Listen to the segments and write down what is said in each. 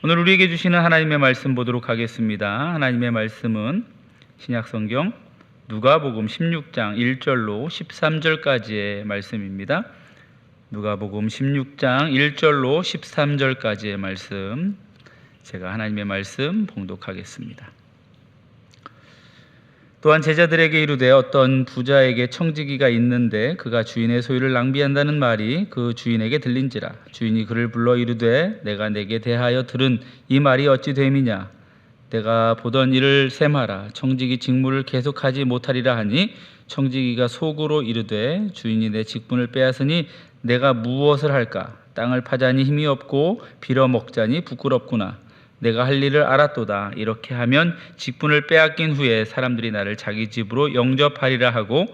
오늘 우리에게 주시는 하나님의 말씀 보도록 하겠습니다. 하나님의 말씀은 신약성경 누가복음 16장 1절로 13절까지의 말씀입니다. 누가복음 16장 1절로 13절까지의 말씀, 제가 하나님의 말씀 봉독하겠습니다. 또한 제자들에게 이르되 어떤 부자에게 청지기가 있는데 그가 주인의 소유를 낭비한다는 말이 그 주인에게 들린지라. 주인이 그를 불러 이르되 내가 내게 대하여 들은 이 말이 어찌 됨이냐. 내가 보던 일을 셈하라. 청지기 직무를 계속하지 못하리라 하니 청지기가 속으로 이르되 주인이 내 직분을 빼앗으니 내가 무엇을 할까. 땅을 파자니 힘이 없고 빌어먹자니 부끄럽구나. 내가 할 일을 알았도다. 이렇게 하면 직분을 빼앗긴 후에 사람들이 나를 자기 집으로 영접하리라 하고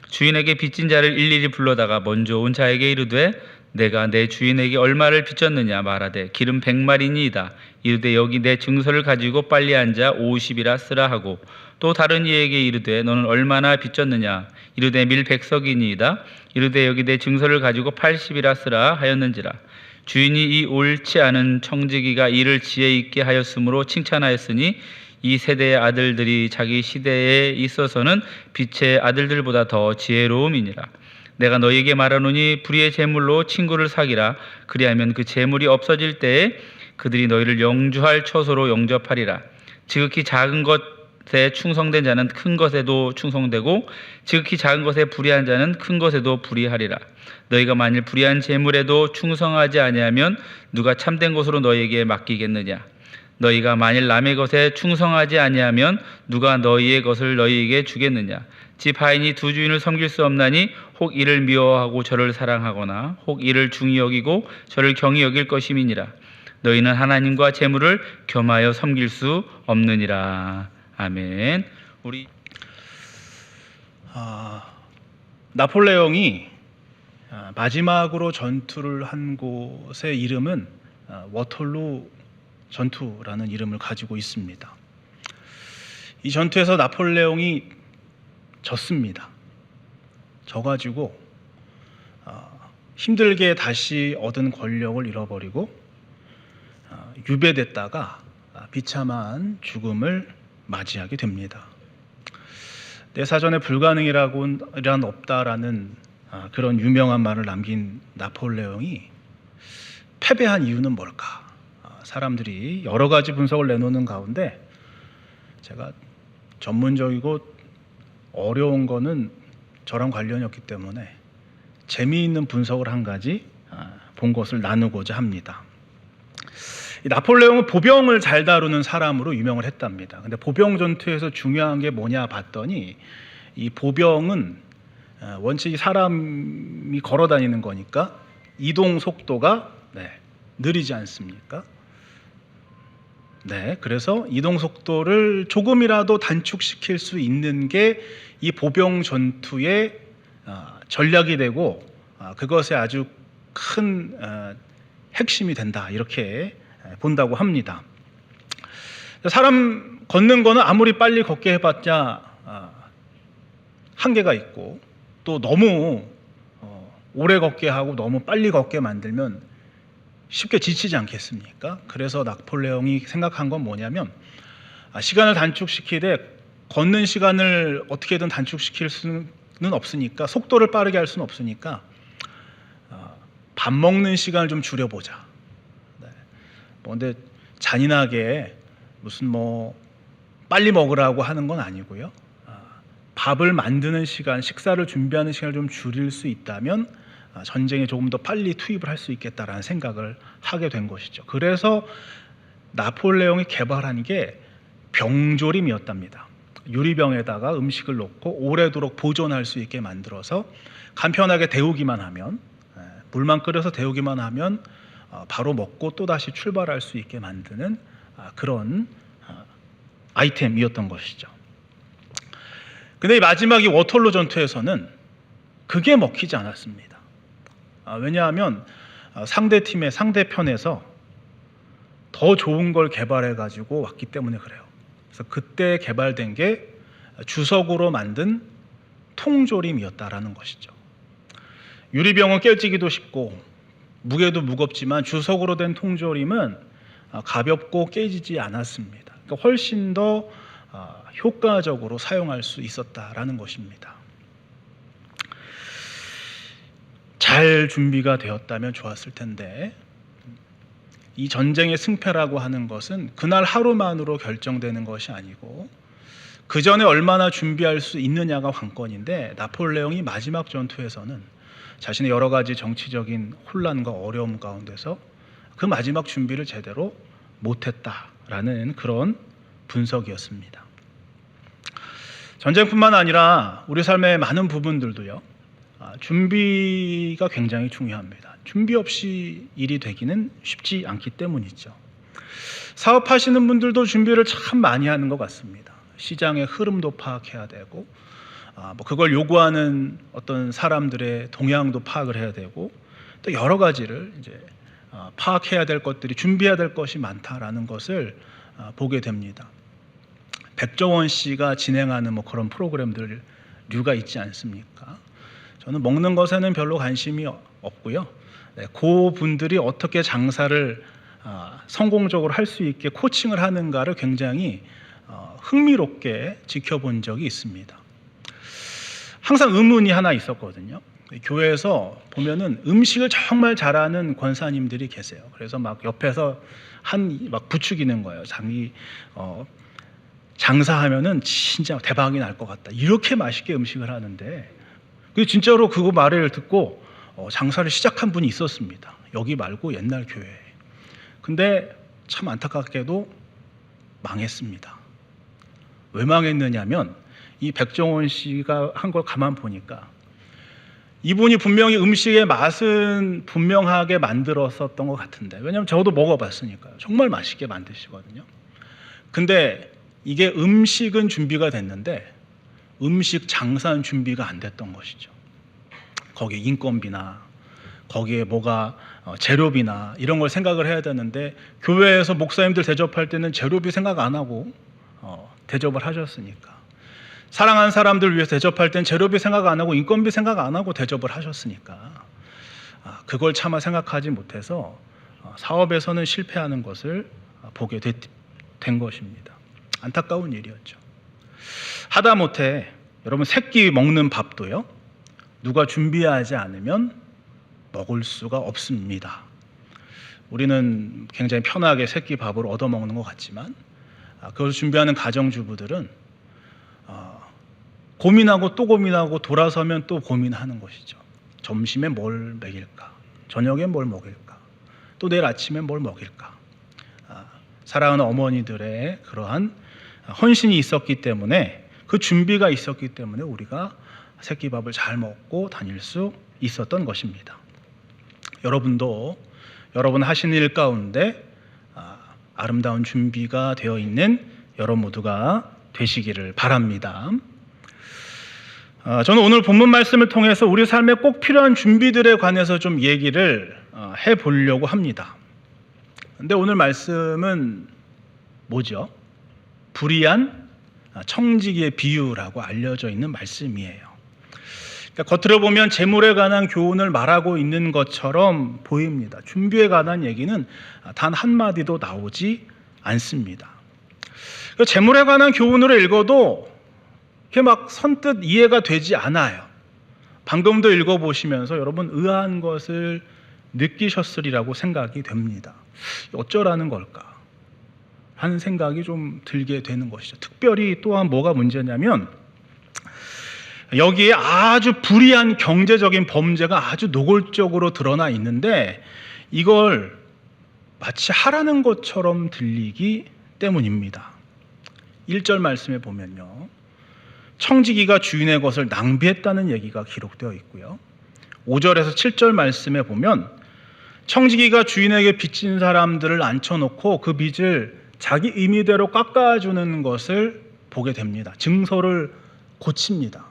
주인에게 빚진 자를 일일이 불러다가 먼저 온 자에게 이르되 내가 내 주인에게 얼마를 빚졌느냐 말하되 기름 100마리니이다. 이르되 여기 내 증서를 가지고 빨리 앉아 50이라 쓰라 하고 또 다른 이에게 이르되 너는 얼마나 빚졌느냐. 이르되 밀 100석이니이다. 이르되 여기 내 증서를 가지고 80이라 쓰라 하였는지라. 주인이 이 옳지 않은 청지기가 이를 지혜 있게 하였으므로 칭찬하였으니 이 세대의 아들들이 자기 시대에 있어서는 빛의 아들들보다 더 지혜로움이니라. 내가 너희에게 말하노니 불의의 재물로 친구를 사기라. 그리하면 그 재물이 없어질 때에 그들이 너희를 영주할 처소로 영접하리라. 지극히 작은 것에 충성된 자는 큰 것에도 충성되고 지극히 작은 것에 불의한 자는 큰 것에도 불의하리라. 너희가 만일 불의한 재물에도 충성하지 아니하면 누가 참된 것으로 너희에게 맡기겠느냐. 너희가 만일 남의 것에 충성하지 아니하면 누가 너희의 것을 너희에게 주겠느냐. 집 하인이 두 주인을 섬길 수 없나니 혹 이를 미워하고 저를 사랑하거나 혹 이를 중히 여기고 저를 경히 여길 것임이니라. 너희는 하나님과 재물을 겸하여 섬길 수 없느니라. 아멘. 우리 나폴레옹이 마지막으로 전투를 한 곳의 이름은 워털루 전투라는 이름을 가지고 있습니다. 이 전투에서 나폴레옹이 졌습니다. 져가지고 힘들게 다시 얻은 권력을 잃어버리고 유배됐다가 비참한 죽음을 맞이하게 됩니다. 내 사전에 불가능이란 없다라는 그런 유명한 말을 남긴 나폴레옹이 패배한 이유는 뭘까? 사람들이 여러 가지 분석을 내놓는 가운데 제가 전문적이고 어려운 거는 저랑 관련이 없기 때문에 재미있는 분석을 한 가지 본 것을 나누고자 합니다. 이 나폴레옹은 보병을 잘 다루는 사람으로 유명을 했답니다. 근데 보병 전투에서 중요한 게 뭐냐 봤더니 이 보병은 원칙이 사람이 걸어 다니는 거니까 이동 속도가 느리지 않습니까? 그래서 이동 속도를 조금이라도 단축시킬 수 있는 게 이 보병 전투의 전략이 되고 그것의 아주 큰 핵심이 된다, 이렇게 본다고 합니다. 사람 걷는 거는 아무리 빨리 걷게 해봤자 한계가 있고 또 너무 오래 걷게 하고 너무 빨리 걷게 만들면 쉽게 지치지 않겠습니까? 그래서 나폴레옹이 생각한 건 뭐냐면 시간을 단축시키되 걷는 시간을 어떻게든 단축시킬 수는 없으니까, 속도를 빠르게 할 수는 없으니까 밥 먹는 시간을 좀 줄여보자. 근데 잔인하게 무슨 빨리 먹으라고 하는 건 아니고요. 밥을 만드는 시간, 식사를 준비하는 시간을 좀 줄일 수 있다면 전쟁에 조금 더 빨리 투입을 할 수 있겠다라는 생각을 하게 된 것이죠. 그래서 나폴레옹이 개발한 게 병조림이었답니다. 유리병에다가 음식을 넣고 오래도록 보존할 수 있게 만들어서 간편하게 데우기만 하면, 물만 끓여서 데우기만 하면 바로 먹고 또다시 출발할 수 있게 만드는 그런 아이템이었던 것이죠. 근데 이 마지막 이 워털루 전투에서는 그게 먹히지 않았습니다. 왜냐하면 상대팀의 상대편에서 더 좋은 걸 개발해 가지고 왔기 때문에 그래요. 그래서 그때 개발된 게 주석으로 만든 통조림이었다라는 것이죠. 유리병은 깨지기도 쉽고 무게도 무겁지만 주석으로 된 통조림은 가볍고 깨지지 않았습니다. 그러니까 훨씬 더 효과적으로 사용할 수 있었다라는 것입니다. 잘 준비가 되었다면 좋았을 텐데, 이 전쟁의 승패라고 하는 것은 그날 하루만으로 결정되는 것이 아니고 그 전에 얼마나 준비할 수 있느냐가 관건인데, 나폴레옹이 마지막 전투에서는 자신의 여러 가지 정치적인 혼란과 어려움 가운데서 그 마지막 준비를 제대로 못했다라는 그런 분석이었습니다. 전쟁뿐만 아니라 우리 삶의 많은 부분들도요, 준비가 굉장히 중요합니다. 준비 없이 일이 되기는 쉽지 않기 때문이죠. 사업하시는 분들도 준비를 참 많이 하는 것 같습니다. 시장의 흐름도 파악해야 되고, 그걸 요구하는 어떤 사람들의 동향도 파악을 해야 되고, 또 여러 가지를 이제 파악해야 될 것들이, 준비해야 될 것이 많다라는 것을 보게 됩니다. 백종원 씨가 진행하는 그런 프로그램들 류가 있지 않습니까? 저는 먹는 것에는 별로 관심이 없고요. 그 분들이 어떻게 장사를 성공적으로 할 수 있게 코칭을 하는가를 굉장히 흥미롭게 지켜본 적이 있습니다. 항상 의문이 하나 있었거든요. 교회에서 보면은 음식을 정말 잘하는 권사님들이 계세요. 그래서 막 옆에서 막 부추기는 거예요. 장사하면은 진짜 대박이 날 것 같다. 이렇게 맛있게 음식을 하는데, 진짜로 그거 말을 듣고 장사를 시작한 분이 있었습니다. 여기 말고 옛날 교회에. 근데 참 안타깝게도 망했습니다. 왜 망했느냐면, 이 백종원 씨가 한 걸 가만 보니까 이분이 분명히 음식의 맛은 분명하게 만들었었던 것 같은데, 왜냐하면 저도 먹어봤으니까요. 정말 맛있게 만드시거든요. 근데 이게 음식은 준비가 됐는데 음식 장사는 준비가 안 됐던 것이죠. 거기에 인건비나 거기에 뭐가 재료비나 이런 걸 생각을 해야 되는데, 교회에서 목사님들 대접할 때는 재료비 생각 안 하고 대접을 하셨으니까, 사랑하는 사람들 위해서 대접할 때는 재료비 생각 안 하고 인건비 생각 안 하고 대접을 하셨으니까, 그걸 차마 생각하지 못해서 사업에서는 실패하는 것을 보게 된 것입니다. 안타까운 일이었죠. 하다못해 여러분, 새끼 먹는 밥도요, 누가 준비하지 않으면 먹을 수가 없습니다. 우리는 굉장히 편하게 새끼 밥을 얻어먹는 것 같지만, 그걸 준비하는 가정주부들은 고민하고 또 고민하고 돌아서면 또 고민하는 것이죠. 점심에 뭘 먹일까? 저녁에 뭘 먹일까? 또 내일 아침에 뭘 먹일까? 사랑하는 어머니들의 그러한 헌신이 있었기 때문에, 그 준비가 있었기 때문에 우리가 새끼밥을 잘 먹고 다닐 수 있었던 것입니다. 여러분도 여러분 하시는 일 가운데 아름다운 준비가 되어 있는 여러분 모두가 되시기를 바랍니다. 저는 오늘 본문 말씀을 통해서 우리 삶에 꼭 필요한 준비들에 관해서 좀 얘기를 해보려고 합니다. 근데 오늘 말씀은 뭐죠? 불의한 청지기의 비유라고 알려져 있는 말씀이에요. 그러니까 겉으로 보면 재물에 관한 교훈을 말하고 있는 것처럼 보입니다. 준비에 관한 얘기는 단 한마디도 나오지 않습니다. 재물에 관한 교훈으로 읽어도 이렇게 막 선뜻 이해가 되지 않아요. 방금도 읽어보시면서 여러분 의아한 것을 느끼셨으리라고 생각이 됩니다. 어쩌라는 걸까 하는 생각이 좀 들게 되는 것이죠. 특별히 또한 뭐가 문제냐면, 여기에 아주 불의한 경제적인 범죄가 아주 노골적으로 드러나 있는데, 이걸 마치 하라는 것처럼 들리기 때문입니다. 1절 말씀에 보면요, 청지기가 주인의 것을 낭비했다는 얘기가 기록되어 있고요. 5절에서 7절 말씀에 보면 청지기가 주인에게 빚진 사람들을 앉혀놓고 그 빚을 자기 의미대로 깎아주는 것을 보게 됩니다. 증서를 고칩니다.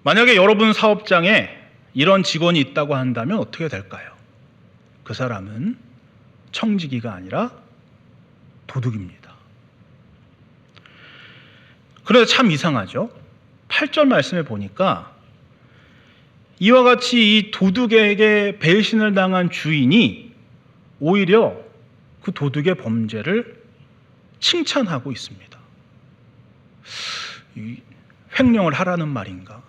만약에 여러분 사업장에 이런 직원이 있다고 한다면 어떻게 될까요? 그 사람은 청지기가 아니라 도둑입니다. 그래서 참 이상하죠. 8절 말씀에 보니까 이와 같이 이 도둑에게 배신을 당한 주인이 오히려 그 도둑의 범죄를 칭찬하고 있습니다. 횡령을 하라는 말인가?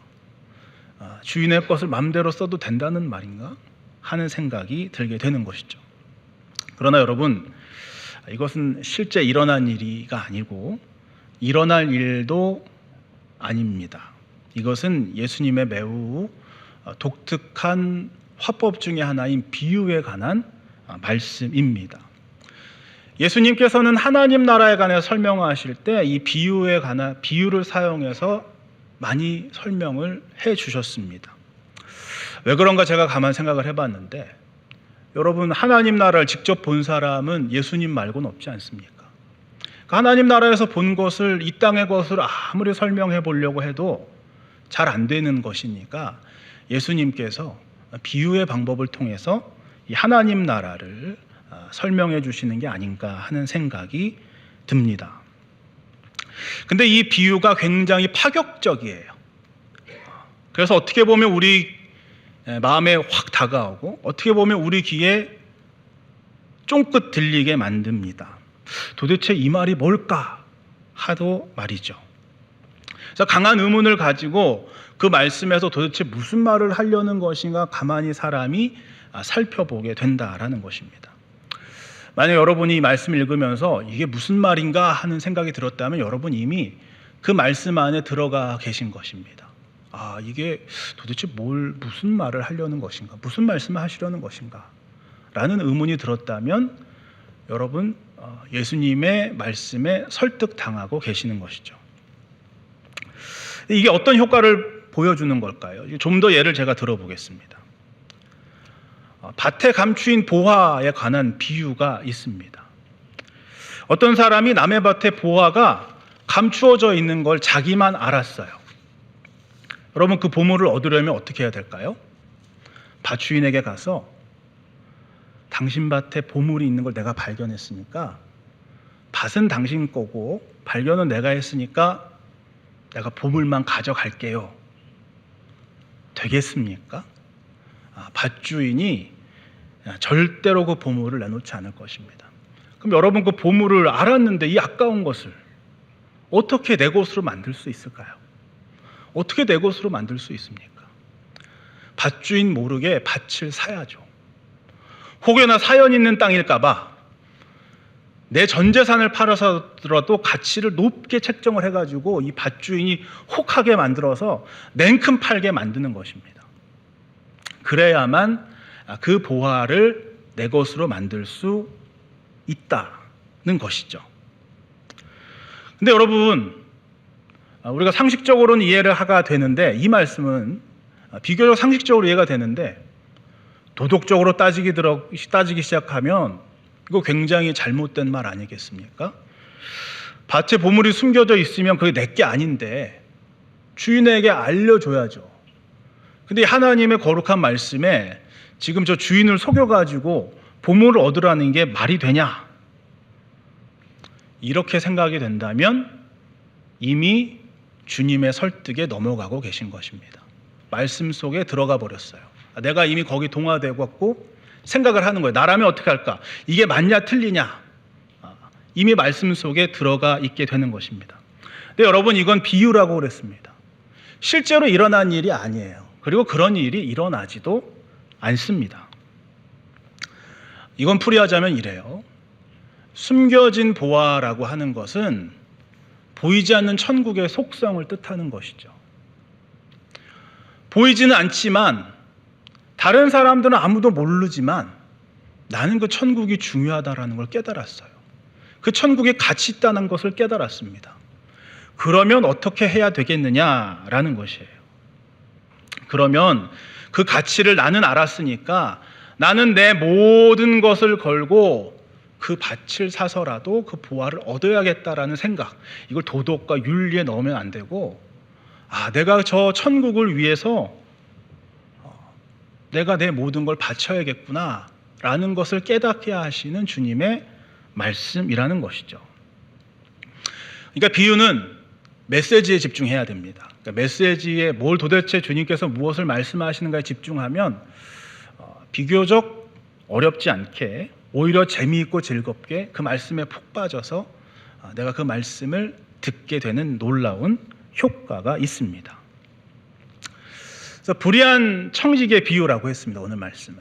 주인의 것을 마음대로 써도 된다는 말인가? 하는 생각이 들게 되는 것이죠. 그러나 여러분, 이것은 실제 일어난 일이가 아니고 일어날 일도 아닙니다. 이것은 예수님의 매우 독특한 화법 중에 하나인 비유에 관한 말씀입니다. 예수님께서는 하나님 나라에 관해 설명하실 때 이 비유에 관한 비유를 사용해서 많이 설명을 해 주셨습니다. 왜 그런가 제가 가만 생각을 해봤는데, 여러분, 하나님 나라를 직접 본 사람은 예수님 말고는 없지 않습니까? 하나님 나라에서 본 것을 이 땅의 것을 아무리 설명해 보려고 해도 잘 안 되는 것이니까 예수님께서 비유의 방법을 통해서 이 하나님 나라를 설명해 주시는 게 아닌가 하는 생각이 듭니다. 근데 이 비유가 굉장히 파격적이에요. 그래서 어떻게 보면 우리 마음에 확 다가오고 어떻게 보면 우리 귀에 쫑긋 들리게 만듭니다. 도대체 이 말이 뭘까 하도 말이죠. 그래서 강한 의문을 가지고 그 말씀에서 도대체 무슨 말을 하려는 것인가 가만히 사람이 살펴보게 된다라는 것입니다. 만약 여러분이 이 말씀을 읽으면서 이게 무슨 말인가 하는 생각이 들었다면 여러분 이미 그 말씀 안에 들어가 계신 것입니다. 이게 도대체 무슨 말을 하려는 것인가, 무슨 말씀을 하시려는 것인가 라는 의문이 들었다면 여러분 예수님의 말씀에 설득당하고 계시는 것이죠. 이게 어떤 효과를 보여주는 걸까요? 좀 더 예를 제가 들어보겠습니다. 밭에 감추인 보화에 관한 비유가 있습니다. 어떤 사람이 남의 밭에 보화가 감추어져 있는 걸 자기만 알았어요. 여러분, 그 보물을 얻으려면 어떻게 해야 될까요? 밭 주인에게 가서 당신 밭에 보물이 있는 걸 내가 발견했으니까 밭은 당신 거고 발견은 내가 했으니까 내가 보물만 가져갈게요. 되겠습니까? 밭 주인이 절대로 그 보물을 내놓지 않을 것입니다. 그럼 여러분, 그 보물을 알았는데 이 아까운 것을 어떻게 내 것으로 만들 수 있을까요? 어떻게 내 것으로 만들 수 있습니까? 밭 주인 모르게 밭을 사야죠. 혹여나 사연 있는 땅일까봐 내 전 재산을 팔아서라도 가치를 높게 책정을 해가지고 이 밭 주인이 혹하게 만들어서 냉큼 팔게 만드는 것입니다. 그래야만 그 보화를 내 것으로 만들 수 있다는 것이죠. 근데 여러분, 우리가 상식적으로는 이해를 하가 되는데 이 말씀은 비교적 상식적으로 이해가 되는데 도덕적으로 따지기 시작하면 이거 굉장히 잘못된 말 아니겠습니까? 밭에 보물이 숨겨져 있으면 그게 내게 아닌데 주인에게 알려줘야죠. 근데 하나님의 거룩한 말씀에 지금 저 주인을 속여가지고 보물을 얻으라는 게 말이 되냐? 이렇게 생각이 된다면 이미 주님의 설득에 넘어가고 계신 것입니다. 말씀 속에 들어가 버렸어요. 내가 이미 거기 동화되고 갖고 생각을 하는 거예요. 나라면 어떻게 할까? 이게 맞냐 틀리냐? 이미 말씀 속에 들어가 있게 되는 것입니다. 근데 여러분, 이건 비유라고 그랬습니다. 실제로 일어난 일이 아니에요. 그리고 그런 일이 일어나지도 않습니다. 이건 풀이하자면 이래요. 숨겨진 보화라고 하는 것은 보이지 않는 천국의 속성을 뜻하는 것이죠. 보이지는 않지만 다른 사람들은 아무도 모르지만 나는 그 천국이 중요하다라는 걸 깨달았어요. 그 천국에 가치 있다는 것을 깨달았습니다. 그러면 어떻게 해야 되겠느냐라는 것이에요. 그러면 그 가치를 나는 알았으니까 나는 내 모든 것을 걸고 그 밭을 사서라도 그 보화를 얻어야겠다라는 생각, 이걸 도덕과 윤리에 넣으면 안 되고, 내가 저 천국을 위해서 내가 내 모든 걸 바쳐야겠구나 라는 것을 깨닫게 하시는 주님의 말씀이라는 것이죠. 그러니까 비유는 메시지에 집중해야 됩니다. 그러니까 메시지에 뭘 도대체 주님께서 무엇을 말씀하시는가에 집중하면 비교적 어렵지 않게 오히려 재미있고 즐겁게 그 말씀에 푹 빠져서 내가 그 말씀을 듣게 되는 놀라운 효과가 있습니다. 그래서 불의한 청지기의 비유라고 했습니다. 오늘 말씀은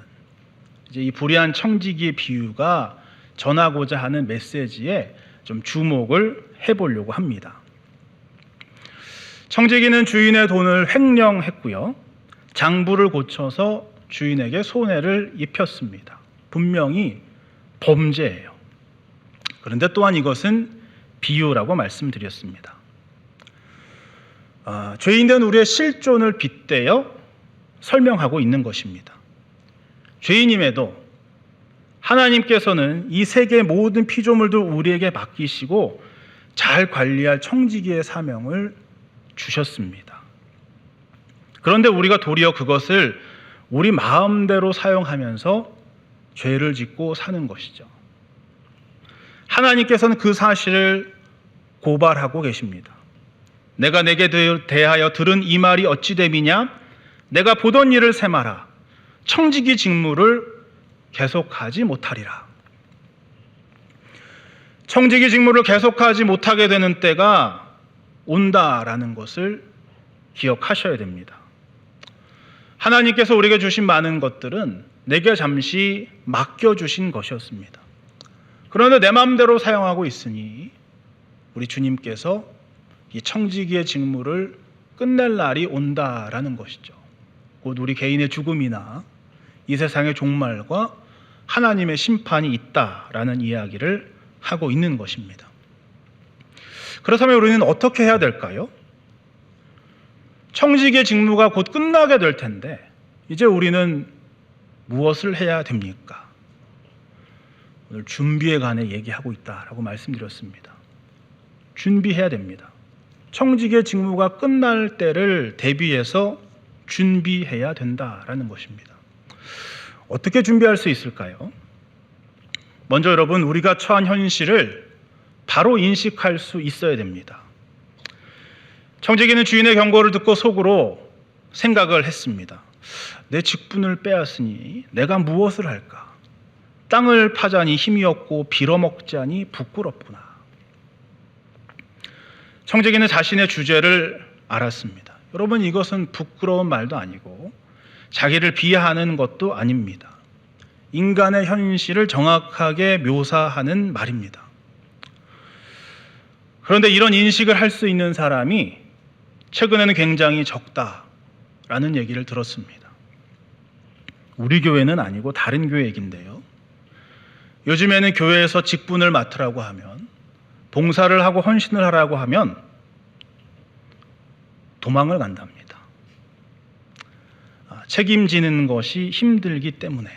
이제 이 불의한 청지기의 비유가 전하고자 하는 메시지에 좀 주목을 해보려고 합니다. 청지기는 주인의 돈을 횡령했고요, 장부를 고쳐서 주인에게 손해를 입혔습니다. 분명히 범죄예요. 그런데 또한 이것은 비유라고 말씀드렸습니다. 죄인된 우리의 실존을 빗대어 설명하고 있는 것입니다. 죄인임에도 하나님께서는 이 세계 모든 피조물들 우리에게 맡기시고 잘 관리할 청지기의 사명을 주셨습니다. 그런데 우리가 도리어 그것을 우리 마음대로 사용하면서 죄를 짓고 사는 것이죠. 하나님께서는 그 사실을 고발하고 계십니다. 내가 내게 대하여 들은 이 말이 어찌 됨이냐? 내가 보던 일을 세마라. 청지기 직무를 계속하지 못하리라. 청지기 직무를 계속하지 못하게 되는 때가 온다라는 것을 기억하셔야 됩니다. 하나님께서 우리에게 주신 많은 것들은 내게 잠시 맡겨주신 것이었습니다. 그런데 내 마음대로 사용하고 있으니 우리 주님께서 이 청지기의 직무를 끝낼 날이 온다라는 것이죠. 곧 우리 개인의 죽음이나 이 세상의 종말과 하나님의 심판이 있다라는 이야기를 하고 있는 것입니다. 그렇다면 우리는 어떻게 해야 될까요? 청지기의 직무가 곧 끝나게 될 텐데 이제 우리는 무엇을 해야 됩니까? 오늘 준비에 관해 얘기하고 있다라고 말씀드렸습니다. 준비해야 됩니다. 청지기의 직무가 끝날 때를 대비해서 준비해야 된다라는 것입니다. 어떻게 준비할 수 있을까요? 먼저 여러분, 우리가 처한 현실을 바로 인식할 수 있어야 됩니다. 청지기는 주인의 경고를 듣고 속으로 생각을 했습니다. 내 직분을 빼앗으니 내가 무엇을 할까? 땅을 파자니 힘이 없고 빌어먹자니 부끄럽구나. 청지기는 자신의 주제를 알았습니다. 여러분, 이것은 부끄러운 말도 아니고 자기를 비하하는 것도 아닙니다. 인간의 현실을 정확하게 묘사하는 말입니다. 그런데 이런 인식을 할 수 있는 사람이 최근에는 굉장히 적다라는 얘기를 들었습니다. 우리 교회는 아니고 다른 교회 얘기인데요. 요즘에는 교회에서 직분을 맡으라고 하면, 봉사를 하고 헌신을 하라고 하면 도망을 간답니다. 책임지는 것이 힘들기 때문에.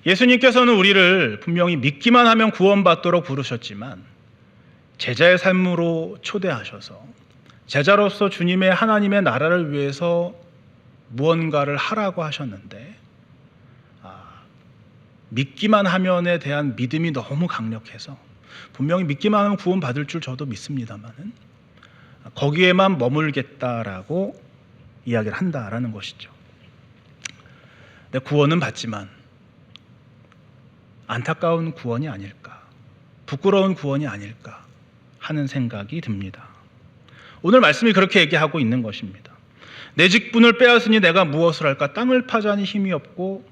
예수님께서는 우리를 분명히 믿기만 하면 구원받도록 부르셨지만 제자의 삶으로 초대하셔서 제자로서 주님의 하나님의 나라를 위해서 무언가를 하라고 하셨는데 믿기만 하면에 대한 믿음이 너무 강력해서 분명히 믿기만 하면 구원받을 줄 저도 믿습니다만은 거기에만 머물겠다라고 이야기를 한다라는 것이죠. 근데 구원은 받지만 안타까운 구원이 아닐까, 부끄러운 구원이 아닐까 하는 생각이 듭니다. 오늘 말씀이 그렇게 얘기하고 있는 것입니다. 내 직분을 빼앗으니 내가 무엇을 할까? 땅을 파자니 힘이 없고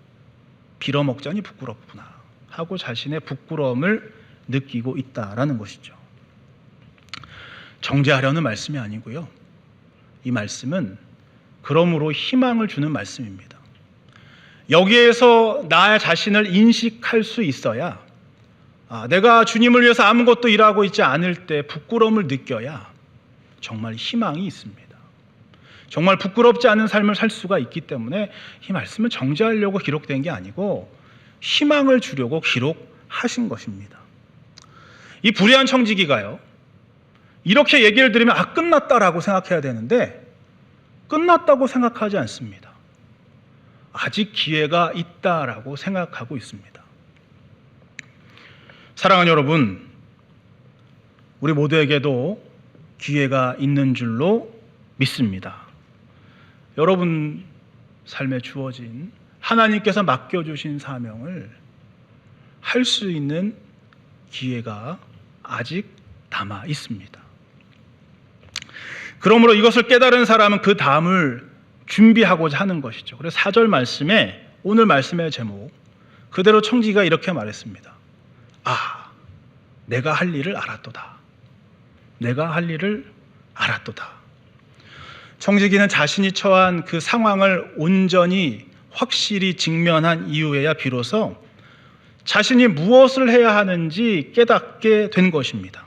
빌어먹자니 부끄럽구나 하고 자신의 부끄러움을 느끼고 있다라는 것이죠. 정죄하려는 말씀이 아니고요. 이 말씀은 그러므로 희망을 주는 말씀입니다. 여기에서 나 자신을 인식할 수 있어야 내가 주님을 위해서 아무것도 일하고 있지 않을 때 부끄러움을 느껴야 정말 희망이 있습니다. 정말 부끄럽지 않은 삶을 살 수가 있기 때문에 이 말씀은 정죄하려고 기록된 게 아니고 희망을 주려고 기록하신 것입니다. 이 불의한 청지기가요, 이렇게 얘기를 들으면 끝났다라고 생각해야 되는데 끝났다고 생각하지 않습니다. 아직 기회가 있다라고 생각하고 있습니다. 사랑하는 여러분, 우리 모두에게도 기회가 있는 줄로 믿습니다. 여러분 삶에 주어진 하나님께서 맡겨주신 사명을 할 수 있는 기회가 아직 남아 있습니다. 그러므로 이것을 깨달은 사람은 그 다음을 준비하고자 하는 것이죠. 그래서 4절 말씀에, 오늘 말씀의 제목 그대로 청지기가 이렇게 말했습니다. 아, 내가 할 일을 알았도다. 내가 할 일을 알았도다. 청지기는 자신이 처한 그 상황을 온전히 확실히 직면한 이후에야 비로소 자신이 무엇을 해야 하는지 깨닫게 된 것입니다.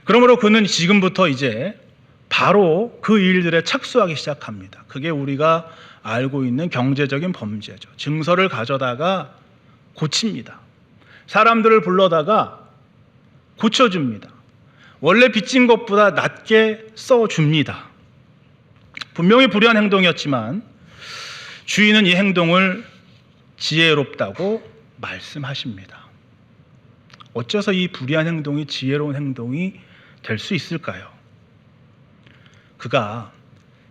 그러므로 그는 지금부터 이제 바로 그 일들에 착수하기 시작합니다. 그게 우리가 알고 있는 경제적인 범죄죠. 증서를 가져다가 고칩니다. 사람들을 불러다가 고쳐줍니다. 원래 빚진 것보다 낮게 써줍니다. 분명히 불의한 행동이었지만 주인은 이 행동을 지혜롭다고 말씀하십니다. 어째서 이 불의한 행동이 지혜로운 행동이 될 수 있을까요? 그가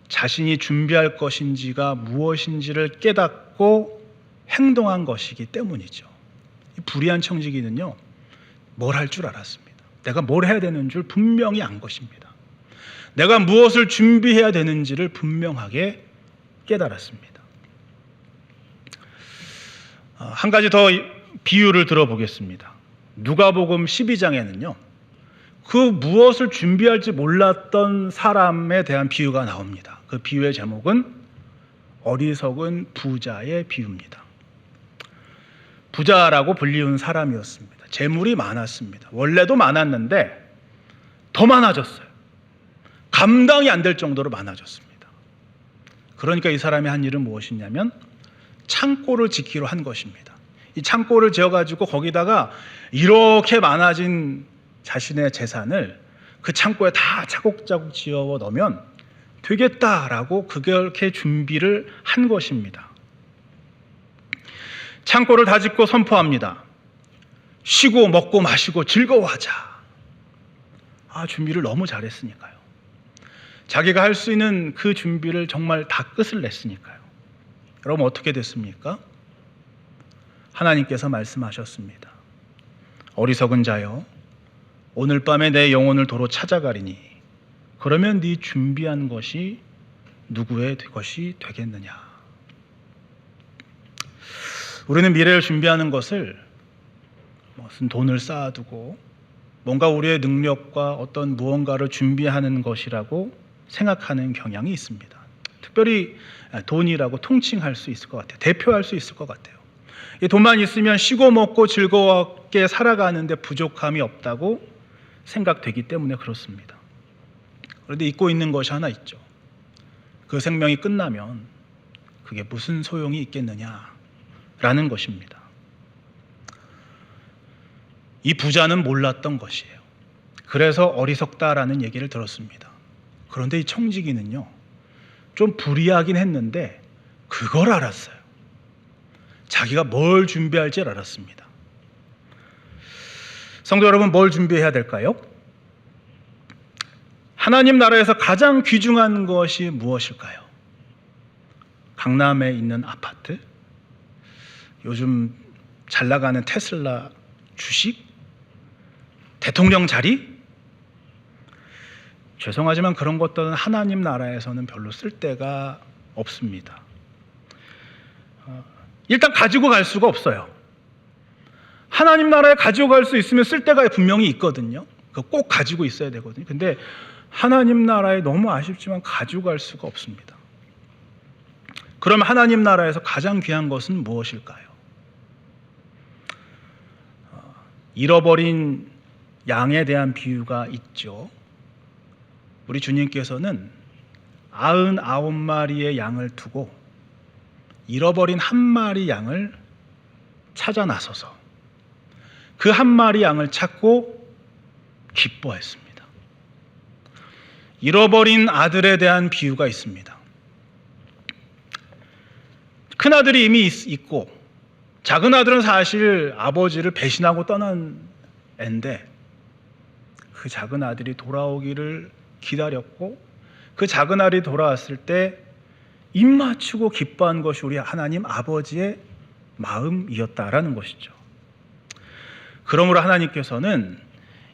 자신이 준비할 것인지가 무엇인지를 깨닫고 행동한 것이기 때문이죠. 이 불의한 청지기는요, 뭘 할 줄 알았습니다. 내가 뭘 해야 되는 줄 분명히 안 것입니다. 내가 무엇을 준비해야 되는지를 분명하게 깨달았습니다. 한 가지 더 비유를 들어보겠습니다. 누가복음 12장에는요, 그 무엇을 준비할지 몰랐던 사람에 대한 비유가 나옵니다. 그 비유의 제목은 어리석은 부자의 비유입니다. 부자라고 불리운 사람이었습니다. 재물이 많았습니다. 원래도 많았는데 더 많아졌어요. 감당이 안 될 정도로 많아졌습니다. 그러니까 이 사람이 한 일은 무엇이냐면 창고를 짓기로 한 것입니다. 이 창고를 지어가지고 거기다가 이렇게 많아진 자신의 재산을 그 창고에 다 차곡차곡 지어 넣으면 되겠다라고 그렇게 준비를 한 것입니다. 창고를 다 짓고 선포합니다. 쉬고 먹고 마시고 즐거워하자. 준비를 너무 잘했으니까요. 자기가 할 수 있는 그 준비를 정말 다 끝을 냈으니까요. 여러분 어떻게 됐습니까? 하나님께서 말씀하셨습니다. 어리석은 자여, 오늘 밤에 내 영혼을 도로 찾아가리니 그러면 네 준비한 것이 누구의 것이 되겠느냐. 우리는 미래를 준비하는 것을 무슨 돈을 쌓아두고 뭔가 우리의 능력과 어떤 무언가를 준비하는 것이라고 생각하는 경향이 있습니다. 특별히 돈이라고 통칭할 수 있을 것 같아요. 대표할 수 있을 것 같아요. 이 돈만 있으면 쉬고 먹고 즐겁게 살아가는데 부족함이 없다고 생각되기 때문에 그렇습니다. 그런데 잊고 있는 것이 하나 있죠. 그 생명이 끝나면 그게 무슨 소용이 있겠느냐라는 것입니다. 이 부자는 몰랐던 것이에요. 그래서 어리석다라는 얘기를 들었습니다. 그런데 이 청지기는요, 좀 불이하긴 했는데 그걸 알았어요. 자기가 뭘 준비할지 알았습니다. 성도 여러분, 뭘 준비해야 될까요? 하나님 나라에서 가장 귀중한 것이 무엇일까요? 강남에 있는 아파트? 요즘 잘 나가는 테슬라 주식? 대통령 자리? 죄송하지만 그런 것들은 하나님 나라에서는 별로 쓸데가 없습니다. 일단 가지고 갈 수가 없어요. 하나님 나라에 가지고 갈 수 있으면 쓸데가 분명히 있거든요. 꼭 가지고 있어야 되거든요. 근데 하나님 나라에 너무 아쉽지만 가지고 갈 수가 없습니다. 그럼 하나님 나라에서 가장 귀한 것은 무엇일까요? 잃어버린 양에 대한 비유가 있죠. 우리 주님께서는 99마리의 양을 두고 잃어버린 한 마리 양을 찾아 나서서 그 한 마리 양을 찾고 기뻐했습니다. 잃어버린 아들에 대한 비유가 있습니다. 큰 아들이 이미 있고 작은 아들은 사실 아버지를 배신하고 떠난 애인데 그 작은 아들이 돌아오기를 기다렸고 그 작은 아들이 돌아왔을 때 입 맞추고 기뻐한 것이 우리 하나님 아버지의 마음이었다라는 것이죠. 그러므로 하나님께서는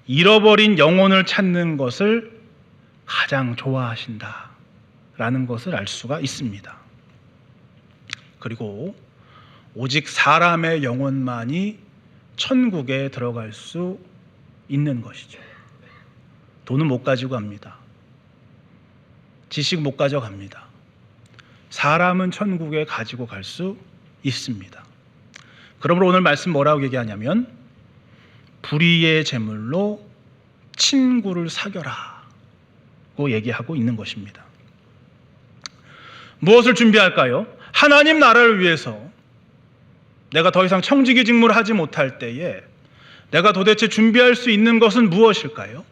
잃어버린 영혼을 찾는 것을 가장 좋아하신다라는 것을 알 수가 있습니다. 그리고 오직 사람의 영혼만이 천국에 들어갈 수 있는 것이죠. 돈은 못 가지고 갑니다. 지식 못 가져갑니다. 사람은 천국에 가지고 갈 수 있습니다. 그러므로 오늘 말씀 뭐라고 얘기하냐면 불의의 제물로 친구를 사겨라고 얘기하고 있는 것입니다. 무엇을 준비할까요? 하나님 나라를 위해서 내가 더 이상 청지기 직무를 하지 못할 때에 내가 도대체 준비할 수 있는 것은 무엇일까요?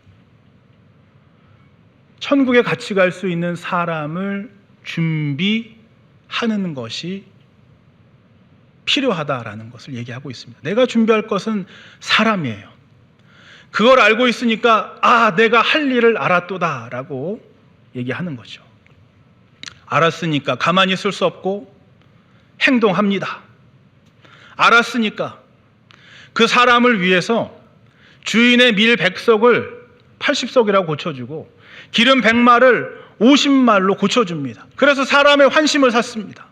천국에 같이 갈 수 있는 사람을 준비하는 것이 필요하다라는 것을 얘기하고 있습니다. 내가 준비할 것은 사람이에요. 그걸 알고 있으니까 내가 할 일을 알았도다라고 얘기하는 거죠. 알았으니까 가만히 있을 수 없고 행동합니다. 알았으니까 그 사람을 위해서 주인의 밀 100석을 80석이라고 고쳐주고 기름 100마를 50말로 고쳐줍니다. 그래서 사람의 환심을 샀습니다.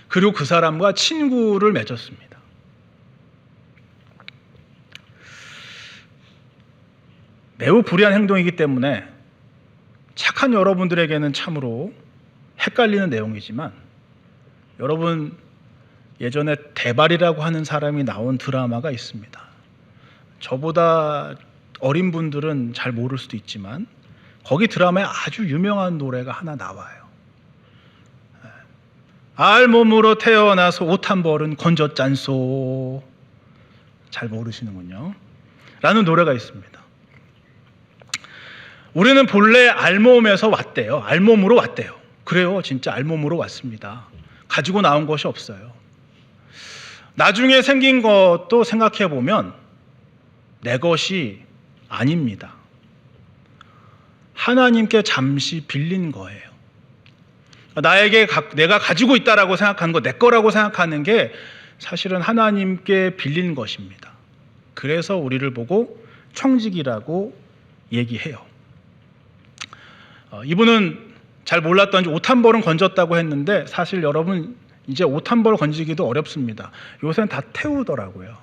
그리고 그 사람과 친구를 맺었습니다. 매우 불의한 행동이기 때문에 착한 여러분들에게는 참으로 헷갈리는 내용이지만 여러분 예전에 대발이라고 하는 사람이 나온 드라마가 있습니다. 저보다 어린 분들은 잘 모를 수도 있지만 거기 드라마에 아주 유명한 노래가 하나 나와요. 알몸으로 태어나서 옷 한 벌은 건졌잖소. 잘 모르시는군요. 라는 노래가 있습니다. 우리는 본래 알몸에서 왔대요. 알몸으로 왔대요. 그래요. 진짜 알몸으로 왔습니다. 가지고 나온 것이 없어요. 나중에 생긴 것도 생각해 보면 내 것이 아닙니다. 하나님께 잠시 빌린 거예요. 나에게 내가 가지고 있다라고 생각하는 거, 내 거라고 생각하는 게 사실은 하나님께 빌린 것입니다. 그래서 우리를 보고 청지기라고 얘기해요. 이분은 잘 몰랐던지 옷 한 벌은 건졌다고 했는데 사실 여러분 이제 옷 한 벌 건지기도 어렵습니다. 요새는 다 태우더라고요.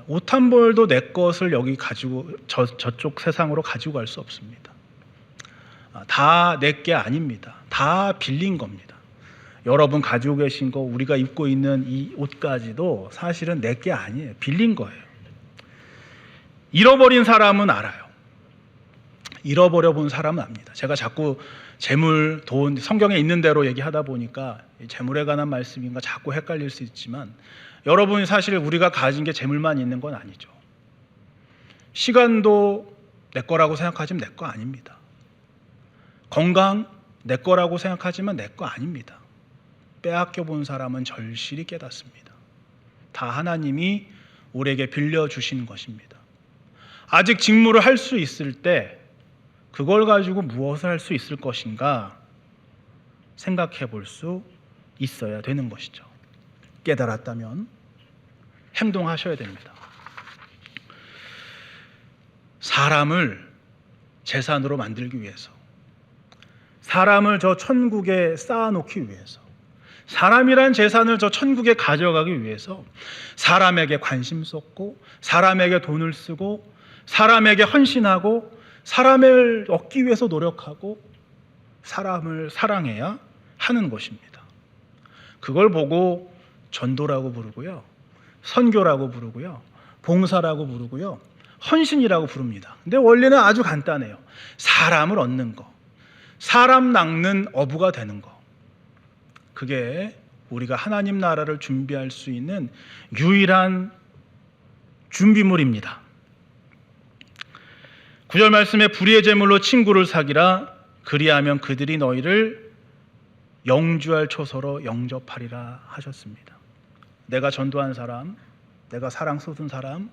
옷 한 벌도 내 것을 여기 가지고 저쪽 세상으로 가지고 갈 수 없습니다. 다 내 게 아닙니다. 다 빌린 겁니다. 여러분 가지고 계신 거, 우리가 입고 있는 이 옷까지도 사실은 내 게 아니에요. 빌린 거예요. 잃어버린 사람은 알아요. 잃어버려 본 사람은 압니다. 제가 자꾸 재물, 돈, 성경에 있는 대로 얘기하다 보니까 재물에 관한 말씀인가 자꾸 헷갈릴 수 있지만 여러분이 사실 우리가 가진 게 재물만 있는 건 아니죠. 시간도 내 거라고 생각하지만 내 거 아닙니다. 건강 내 거라고 생각하지만 내 거 아닙니다. 빼앗겨 본 사람은 절실히 깨닫습니다. 다 하나님이 우리에게 빌려주신 것입니다. 아직 직무를 할 수 있을 때 그걸 가지고 무엇을 할 수 있을 것인가 생각해 볼 수 있어야 되는 것이죠. 깨달았다면 행동하셔야 됩니다. 사람을 재산으로 만들기 위해서, 사람을 저 천국에 쌓아놓기 위해서, 사람이란 재산을 저 천국에 가져가기 위해서 사람에게 관심 쏟고 사람에게 돈을 쓰고 사람에게 헌신하고 사람을 얻기 위해서 노력하고 사람을 사랑해야 하는 것입니다. 그걸 보고 전도라고 부르고요, 선교라고 부르고요, 봉사라고 부르고요, 헌신이라고 부릅니다. 근데 원리는 아주 간단해요. 사람을 얻는 거, 사람 낚는 어부가 되는 거. 그게 우리가 하나님 나라를 준비할 수 있는 유일한 준비물입니다. 9절 말씀에 불의의 제물로 친구를 사기라. 그리하면 그들이 너희를 영주할 초소로 영접하리라 하셨습니다. 내가 전도한 사람, 내가 사랑 쏟은 사람,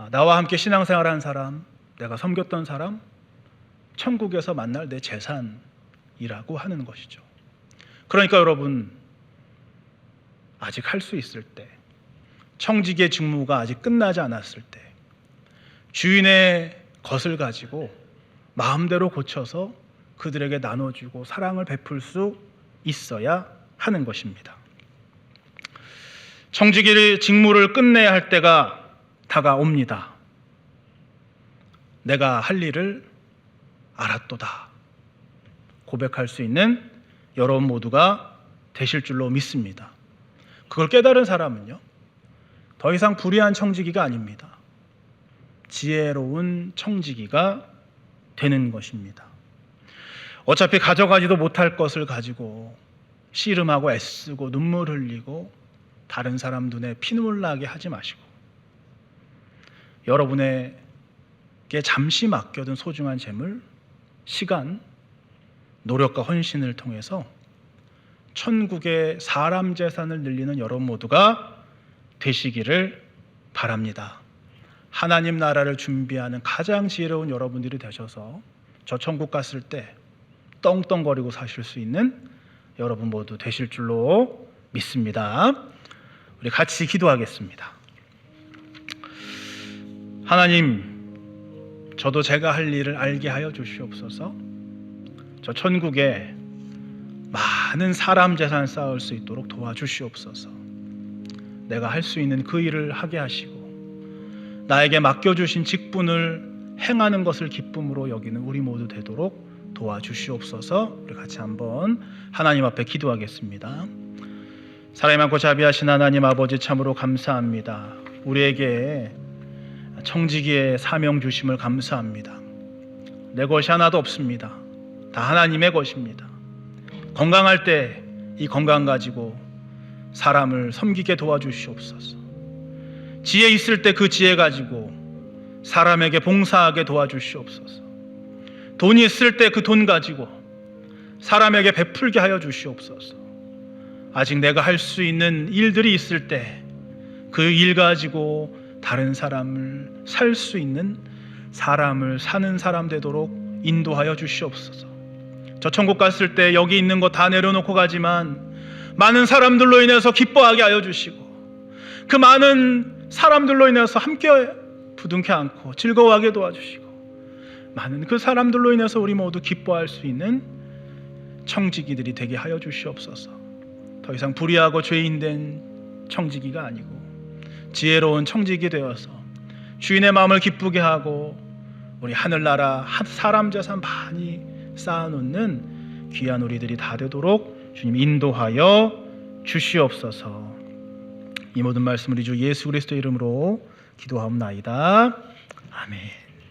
나와 함께 신앙생활한 사람, 내가 섬겼던 사람, 천국에서 만날 내 재산이라고 하는 것이죠. 그러니까 여러분, 아직 할 수 있을 때 청지기의 직무가 아직 끝나지 않았을 때 주인의 것을 가지고 마음대로 고쳐서 그들에게 나눠주고 사랑을 베풀 수 있어야 하는 것입니다. 청지기의 직무를 끝내야 할 때가 다가옵니다. 내가 할 일을 알았도다 고백할 수 있는 여러분 모두가 되실 줄로 믿습니다. 그걸 깨달은 사람은요, 더 이상 불의한 청지기가 아닙니다. 지혜로운 청지기가 되는 것입니다. 어차피 가져가지도 못할 것을 가지고 씨름하고 애쓰고 눈물 흘리고 다른 사람 눈에 피눈물 나게 하지 마시고, 여러분에게 잠시 맡겨둔 소중한 재물, 시간, 노력과 헌신을 통해서 천국의 사람 재산을 늘리는 여러분 모두가 되시기를 바랍니다. 하나님 나라를 준비하는 가장 지혜로운 여러분들이 되셔서 저 천국 갔을 때 떵떵거리고 사실 수 있는 여러분 모두 되실 줄로 믿습니다. 우리 같이 기도하겠습니다. 하나님, 저도 제가 할 일을 알게 하여 주시옵소서. 저 천국에 많은 사람 재산 쌓을 수 있도록 도와주시옵소서. 내가 할 수 있는 그 일을 하게 하시고 나에게 맡겨주신 직분을 행하는 것을 기쁨으로 여기는 우리 모두 되도록 도와주시옵소서. 우리 같이 한번 하나님 앞에 기도하겠습니다. 사랑이 많고 자비하신 하나님 아버지, 참으로 감사합니다. 우리에게 청지기의 사명 주심을 감사합니다. 내 것이 하나도 없습니다. 다 하나님의 것입니다. 건강할 때 이 건강 가지고 사람을 섬기게 도와주시옵소서. 지혜 있을 때 그 지혜 가지고 사람에게 봉사하게 도와주시옵소서. 돈이 있을 때 그 돈 가지고 사람에게 베풀게 하여 주시옵소서. 아직 내가 할 수 있는 일들이 있을 때 그 일 가지고 다른 사람을 살 수 있는 사람을 사는 사람 되도록 인도하여 주시옵소서. 저 천국 갔을 때 여기 있는 거 다 내려놓고 가지만 많은 사람들로 인해서 기뻐하게 하여 주시고, 그 많은 사람들로 인해서 함께 부둥켜 안고 즐거워하게 도와주시고, 많은 그 사람들로 인해서 우리 모두 기뻐할 수 있는 청지기들이 되게 하여 주시옵소서. 더 이상 불의하고 죄인된 청지기가 아니고 지혜로운 청지기 되어서 주인의 마음을 기쁘게 하고 우리 하늘나라 사람 재산 많이 쌓아놓는 귀한 우리들이 다 되도록 주님 인도하여 주시옵소서. 이 모든 말씀 우리 주 예수 그리스도 이름으로 기도하옵나이다. 아멘.